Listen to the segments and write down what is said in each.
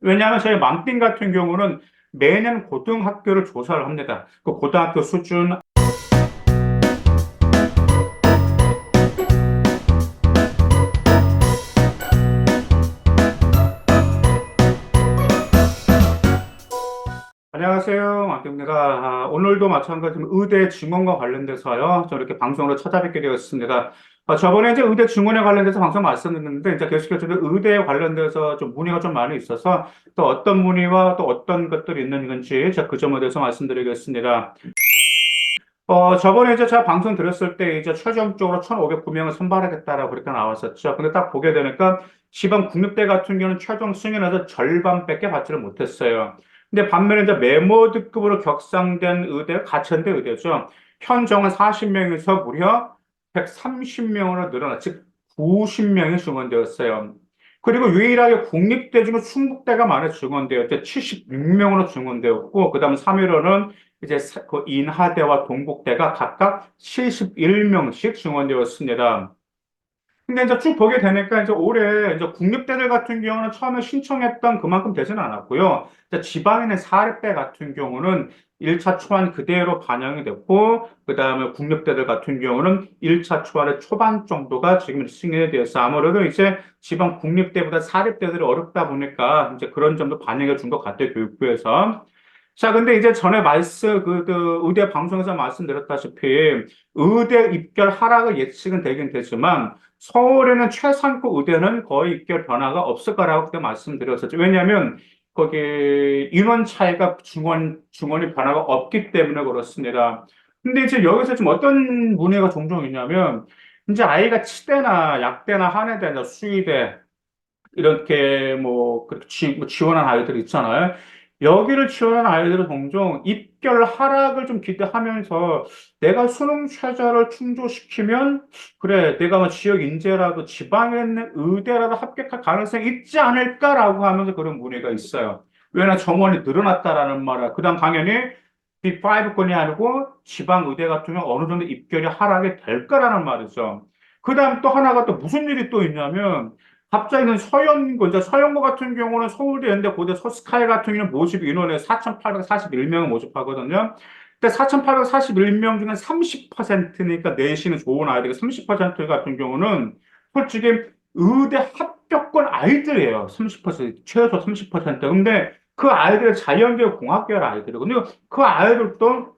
왜냐하면 저희 맘띵 같은 경우는 매년 고등학교를 조사를 합니다. 그 고등학교 수준. 안녕하세요. 맘띵입니다. 오늘도 마찬가지로 의대 증원과 관련돼서요. 저 이렇게 방송으로 찾아뵙게 되었습니다. 저번에 이제 의대 증원에 관련돼서 방송 말씀드렸는데, 이제 계속해서 의대에 관련돼서 좀 문의가 좀 많이 있어서 또 어떤 문의와 또 어떤 것들이 있는 건지 제가 그 점에 대해서 말씀드리겠습니다. 저번에 이제 제가 방송 드렸을 때 이제 최종적으로 1,509명을 선발하겠다라고 그렇게 나왔었죠. 근데 딱 보게 되니까 시범 국립대 같은 경우는 최종 승인에서 절반밖에 받지를 못했어요. 근데 반면에 이제 메모드급으로 격상된 의대, 가천대 의대죠. 현 정원 40명에서 무려 130명으로 늘어나, 즉 90명이 증원되었어요. 그리고 유일하게 국립대 중에 충북대가 많이 증원되었죠. 76명으로 증원되었고, 그 다음 3위로는 이제 그 인하대와 동국대가 각각 71명씩 증원되었습니다. 근데 이제 쭉 보게 되니까 이제 올해 이제 국립대들 같은 경우는 처음에 신청했던 그만큼 되지는 않았고요. 이제 지방인의 사립대 같은 경우는 1차 초안 그대로 반영이 됐고, 그 다음에 국립대들 같은 경우는 1차 초안의 초반 정도가 지금 승인이 되어서 아무래도 이제 지방 국립대보다 사립대들이 어렵다 보니까 이제 그런 점도 반영해 준 것 같아요, 교육부에서. 자, 근데 이제 전에 의대 방송에서 말씀드렸다시피 의대 입결 하락을 예측은 되긴 되지만 서울에는 최상급 의대는 거의 입결 변화가 없을 거라고 그때 말씀드렸었죠. 왜냐하면 거기 인원 차이가 중원이 변화가 없기 때문에 그렇습니다. 근데 이제 여기서 지금 어떤 문제가 종종 있냐면 이제 아이가 치대나 약대나 한해대나 수의대 이렇게 뭐 그렇게 지원한 아이들 있잖아요. 여기를 지원한 아이들은 종종 입결 하락을 좀 기대하면서 내가 수능 최저를 충족시키면 그래 내가 뭐 지역 인재라도 지방에 있는 의대라도 합격할 가능성이 있지 않을까라고 하면서 그런 문의가 있어요. 왜냐 정원이 늘어났다라는 말이야. 그다음 당연히 빅5건이 아니고 지방 의대 같은 경우 어느 정도 입결이 하락이 될 거라는 말이죠. 그다음 또 하나가 또 무슨 일이 또 있냐면 갑자기는 서연고, 이제 서연고 같은 경우는 서울대 연대 고대 서스카이 같은 경우는 모집 인원에 4,841명을 모집하거든요. 근데 4,841명 중에 30%니까 내신은 좋은 아이들, 30% 같은 경우는 솔직히 의대 합격권 아이들이에요. 30%, 최소 30%. 근데 그 아이들은 자연계열 공학계열 아이들이거든요. 그 아이들도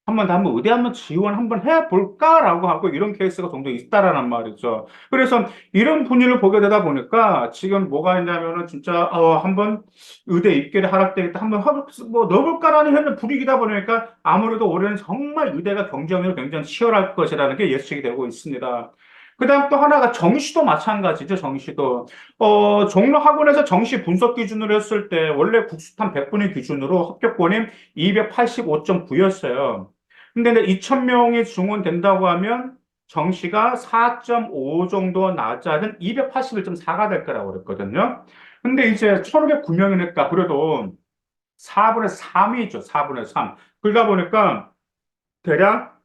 한번 의대 한번 지원 한번 해볼까라고 하고 이런 케이스가 종종 있다라는 말이죠. 그래서 이런 분위기를 보게 되다 보니까 지금 뭐가 있냐면은 진짜 한번 의대 입결이 하락되겠다 한번 뭐 넣어볼까라는 현재 분위기다 보니까 아무래도 올해는 정말 의대가 경쟁률이 굉장히 치열할 것이라는 게 예측이 되고 있습니다. 그다음 또 하나가 정시도 마찬가지죠. 정시도 종로 학원에서 정시 분석 기준으로 했을 때 원래 국수탄 100분위 기준으로 합격권이 285.9였어요. 근데 2,000명이 증원된다고 하면 정시가 4.5 정도 낮아진 281.4가 될 거라고 그랬거든요. 근데 이제 1,509명이니까 그래도 4분의 3이죠. 4분의 3. 그러다 보니까 대략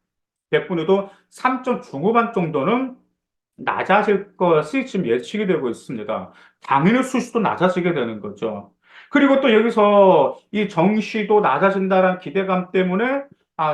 100분에도 3점 중후반 정도는 낮아질 것이 지금 예측이 되고 있습니다. 당연히 수시도 낮아지게 되는 거죠. 그리고 또 여기서 이 정시도 낮아진다는 기대감 때문에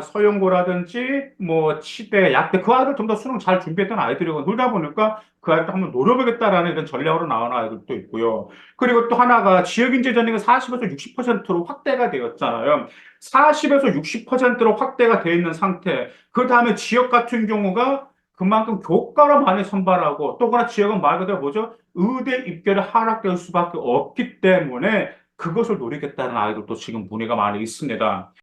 서영고라든지 뭐 치대, 약대 그 아이들 좀 더 수능 잘 준비했던 아이들이고 그러다 보니까 그 아이들 한번 노려보겠다라는 이런 전략으로 나오는 아이들도 있고요. 그리고 또 하나가 지역인재 전형이 40에서 60%로 확대가 되었잖아요. 40에서 60%로 확대가 되어 있는 상태. 그 다음에 지역 같은 경우가 그만큼 교과로 많이 선발하고 또 그러나 지역은 말 그대로 뭐죠? 의대 입결이 하락될 수밖에 없기 때문에 그것을 노리겠다는 아이들도 지금 문의가 많이 있습니다.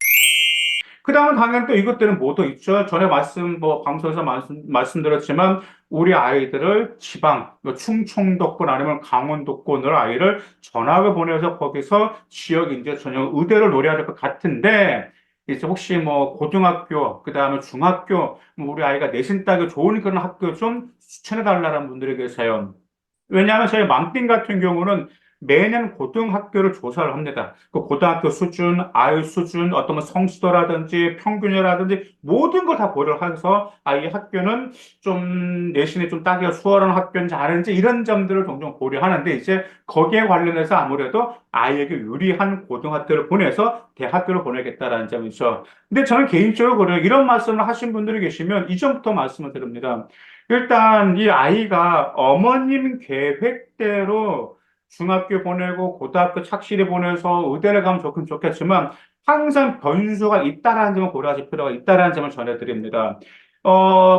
그 다음은 당연히 또 이것들은 뭐도 있죠. 전에 방송에서 말씀드렸지만, 우리 아이들을 지방, 뭐 충청도권 아니면 강원도권으로 아이를 전학을 보내서 거기서 지역 이제 전형 의대를 노려야 될 것 같은데, 이제 혹시 뭐 고등학교, 그 다음에 중학교, 뭐 우리 아이가 내신 따기 좋은 그런 학교 좀 추천해 달라는 분들이 계세요. 왜냐하면 저희 맘띵 같은 경우는 매년 고등학교를 조사를 합니다. 그 고등학교 수준, 아이 수준, 어떤 뭐 성취도라든지 평균이라든지 모든 걸 다 고려를 해서 이 학교는 좀 내신이 좀 따기가 수월한 학교인지 아닌지 이런 점들을 종종 고려하는데 이제 거기에 관련해서 아무래도 아이에게 유리한 고등학교를 보내서 대학교를 보내겠다라는 점이죠. 근데 저는 개인적으로 그래요. 이런 말씀을 하신 분들이 계시면 이전부터 말씀을 드립니다. 일단 이 아이가 어머님 계획대로 중학교 보내고 고등학교 착실히 보내서 의대를 가면 좋긴 좋겠지만 항상 변수가 있다라는 점을 고려하실 필요가 있다라는 점을 전해드립니다.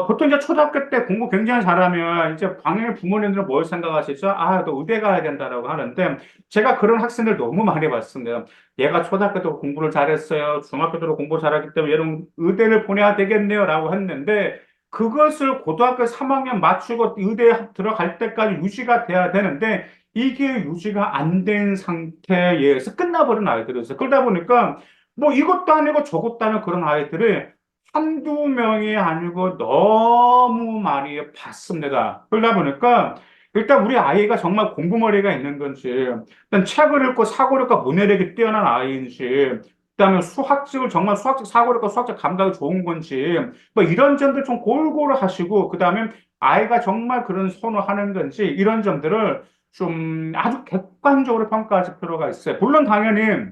보통 이제 초등학교 때 공부 굉장히 잘하면 이제 당연히 부모님들은 뭘 생각하시죠? 아, 너 의대 가야 된다라고 하는데 제가 그런 학생들 너무 많이 봤습니다. 얘가 초등학교 때 공부를 잘했어요. 중학교 때도 공부 잘하기 때문에 얘는 의대를 보내야 되겠네요라고 했는데 그것을 고등학교 3학년 맞추고 의대에 들어갈 때까지 유지가 돼야 되는데 이게 유지가 안 된 상태에서 끝나버린 아이들이 있어요. 그러다 보니까 뭐 이것도 아니고 저것도 아니고 그런 아이들을 한두 명이 아니고 너무 많이 봤습니다. 그러다 보니까 일단 우리 아이가 정말 공부머리가 있는 건지, 일단 책을 읽고 사고력과 문해력이 뛰어난 아이인지, 그다음에 수학적을 정말 수학적 사고력과 수학적 감각이 좋은 건지, 뭐 이런 점들 좀 골고루 하시고, 그다음에 아이가 정말 그런 선호하는 건지 이런 점들을 좀 아주 객관적으로 평가할 필요가 있어요. 물론 당연히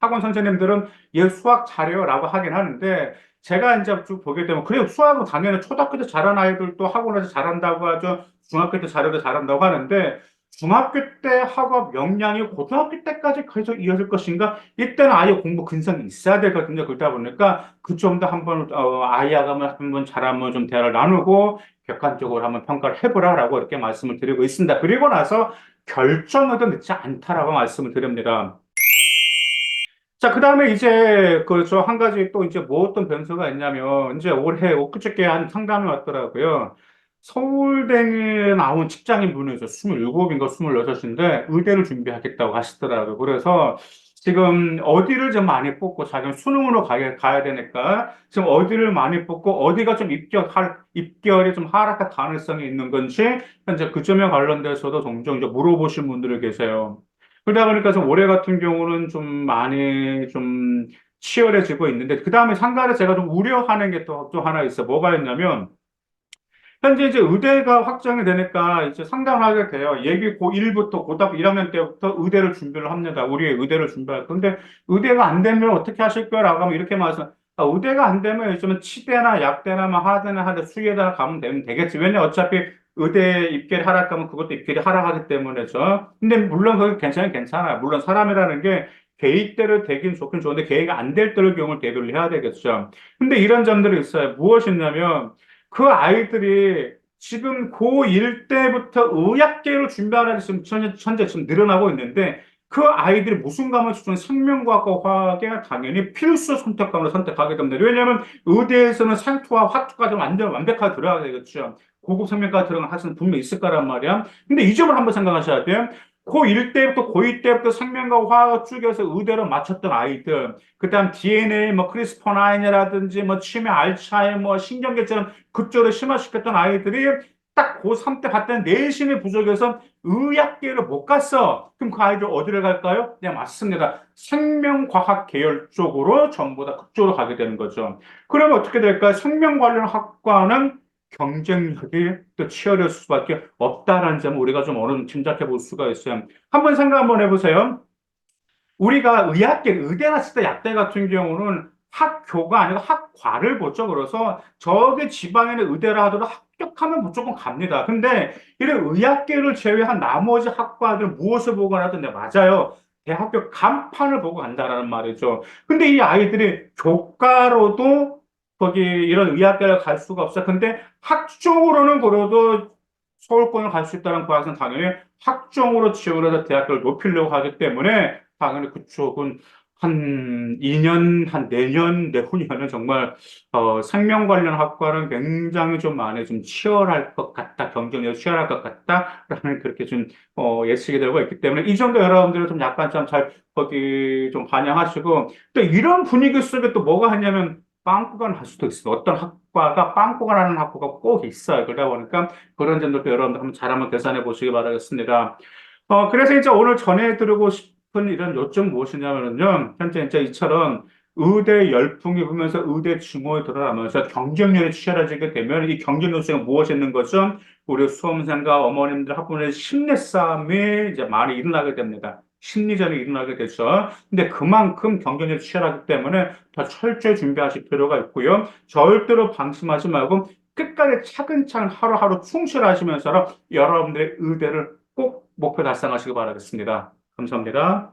학원 선생님들은 얘 수학 잘해요라고 하긴 하는데 제가 이제 쭉 보게 되면 그래요. 수학은 당연히 초등학교 때 잘하는 아이들도 학원에서 잘한다고 하죠. 중학교 때 잘해도 잘한다고 하는데 중학교 때 학업 역량이 고등학교 때까지 계속 이어질 것인가? 이때는 아예 공부 근성이 있어야 되거든요. 그러다 보니까 그 좀 더 한번 아이하고 한번 잘하면 좀 대화를 나누고 객관적으로 한번 평가를 해보라라고 이렇게 말씀을 드리고 있습니다. 그리고 나서 결정해도 늦지 않다라고 말씀을 드립니다. 자, 그 다음에 이제, 저 한 가지 또 이제 뭐 어떤 변수가 있냐면, 이제 올해, 엊그저께 한 상담이 왔더라고요. 서울대에 나온 직장인 분이죠. 27인가 26인데, 의대를 준비하겠다고 하시더라고요. 그래서 지금 어디를 좀 많이 뽑고, 자기는 수능으로 가야 되니까, 지금 어디를 많이 뽑고, 어디가 좀 입결이 좀 하락할 가능성이 있는 건지, 현재 그 점에 관련돼서도 종종 이제 물어보신 분들이 계세요. 그러다 보니까 좀 올해 같은 경우는 좀 많이 좀 치열해지고 있는데, 그 다음에 상가를 제가 좀 우려하는 게 또 하나 있어. 뭐가 있냐면, 현재 이제 의대가 확정이 되니까 이제 상담을 하게 돼요. 예비 고1부터 고등학교 1학년 때부터 의대를 준비를 합니다. 우리의 의대를 준비할 건데, 의대가 안 되면 어떻게 하실 거야? 라고 하면 이렇게 말해서, 의대가 안 되면 요즘은 치대나 약대나 뭐 하대나 하대 수의에다가 가면 되겠지. 왜냐, 어차피 의대 입결이 하락하면 그것도 입결이 하락하기 때문에죠. 근데 물론 그게 괜찮아요. 물론 사람이라는 게 계획대로 되긴 좋긴 좋은데 계획이 안 될 때의 경우를 대비를 해야 되겠죠. 근데 이런 점들이 있어요. 무엇이냐면, 그 아이들이 지금 고1 때부터 의학계를 준비하는 지금 현재 지금 늘어나고 있는데 그 아이들이 무슨 과목을 수준 생명과학과 화학에 당연히 필수 선택과목을 선택하게 됩니다. 왜냐하면 의대에서는 생투와 화투까지 완전 완벽하게 들어가야 되겠죠. 고급 생명과학 들어가는 학생 분명히 있을 거란 말이야. 근데 이 점을 한번 생각하셔야 돼요. 고1 때부터 고2 때부터 생명과 화학 쪽에서 의대를 마쳤던 아이들, 그다음 DNA, 뭐 크리스퍼9이라든지 뭐 치매, 알츠하이머, 신경계처럼 그쪽으로 심화시켰던 아이들이 딱 고3 때 봤더니 내신이 부족해서 의학계를 못 갔어. 그럼 그 아이들 어디를 갈까요? 네, 맞습니다. 생명과학 계열 쪽으로 전부 다 그쪽으로 가게 되는 거죠. 그러면 어떻게 될까요? 생명 관련 학과는 경쟁력이 또 치열할 수밖에 없다라는 점을 우리가 좀 어느 정도 짐작해 볼 수가 있어요. 한번 생각 한번 해보세요. 우리가 의대 갔을 때 약대 같은 경우는 학교가 아니고 학과를 보죠. 그래서 저기 지방에는 의대를 하더라도 합격하면 무조건 갑니다. 근데 이런 의학계를 제외한 나머지 학과들 무엇을 보고 가나던데 맞아요. 대학교 간판을 보고 간다라는 말이죠. 근데 이 아이들이 교과로도 거기 이런 의학계를 갈 수가 없어. 근데 학종으로는 그래도 서울권을 갈 수 있다는 그 학생 당연히 학종으로 지원을 해서 대학교를 높이려고 하기 때문에 당연히 그쪽은 한 2년, 한 내년, 내후년은 정말, 생명 관련 학과는 굉장히 좀 많이 좀 치열할 것 같다, 경쟁력이 치열할 것 같다라는 그렇게 좀, 예측이 되고 있기 때문에 이 정도 여러분들은 좀 약간 좀 잘, 거기 좀 반영하시고, 또 이런 분위기 속에 또 뭐가 하냐면, 빵꾸가 날 수도 있어요. 어떤 학과가 빵꾸가 나는 학과가 꼭 있어요. 그러다 보니까 그런 점들도 여러분들 한번 잘 한번 계산해 보시기 바라겠습니다. 그래서 이제 오늘 전해드리고 싶은 이런 요점 무엇이냐면요. 현재 이제 이처럼 의대 열풍이 불면서 의대 증오에 드러나면서 경쟁률이 치열해지게 되면 이 경쟁률 속에 무엇이 있는 것은 우리 수험생과 어머님들 학부모의 심리 싸움이 이제 많이 일어나게 됩니다. 심리전이 일어나게 되죠. 근데 그만큼 경쟁률이 치열하기 때문에 더 철저히 준비하실 필요가 있고요. 절대로 방심하지 말고 끝까지 차근차근 하루하루 충실하시면서 여러분들의 의대를 꼭 목표 달성하시기 바라겠습니다. 감사합니다.